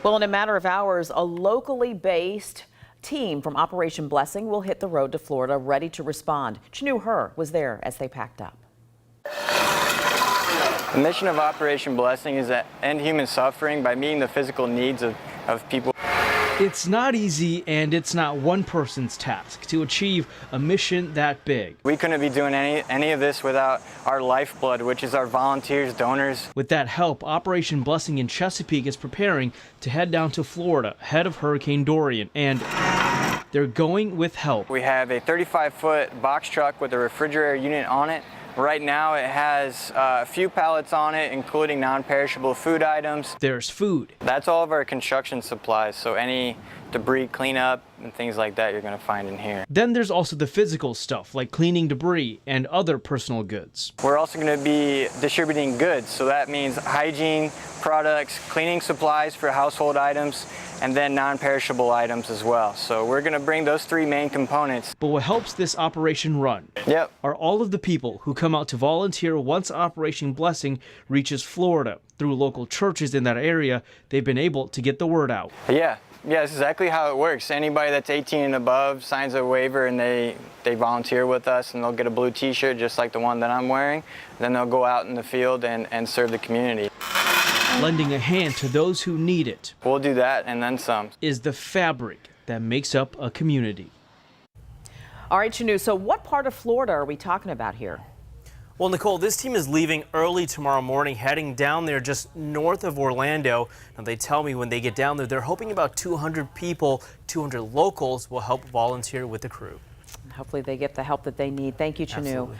Well, in a matter of hours, a locally based team from Operation Blessing will hit the road to Florida ready to respond. Chanu Her was there as they packed up. The mission of Operation Blessing is to end human suffering by meeting the physical needs of people. It's not easy, and it's not one person's task to achieve a mission that big. We couldn't be doing any of this without our lifeblood, which is our volunteers, donors. With that help, Operation Blessing in Chesapeake is preparing to head down to Florida ahead of Hurricane Dorian, and they're going with help. We have a 35-foot box truck with a refrigerator unit on it. Right now it has a few pallets on it, including non-perishable food items. There's food. That's all of our construction supplies, so any debris cleanup and things like that you're going to find in here. Then there's also the physical stuff like cleaning debris and other personal goods. We're also going to be distributing goods, so that means hygiene products, cleaning supplies for household items, and then non-perishable items as well. So we're going to bring those three main components. But what helps this operation run are all of the people who come out to volunteer once Operation Blessing reaches Florida. Through local churches in that area, they've been able to get the word out. Yeah, that's exactly how it works. Anybody that's 18 and above signs a waiver and they volunteer with us, and they'll get a blue t-shirt just like the one that I'm wearing. Then they'll go out in the field and serve the community. Lending a hand to those who need it. We'll do that and then some. Is the fabric that makes up a community. All right, Chanu, so what part of Florida are we talking about here? Well, Nicole, this team is leaving early tomorrow morning, heading down there just north of Orlando. Now, they tell me when they get down there, they're hoping about 200 people, 200 locals will help volunteer with the crew. Hopefully they get the help that they need. Thank you, Chanu. Absolutely.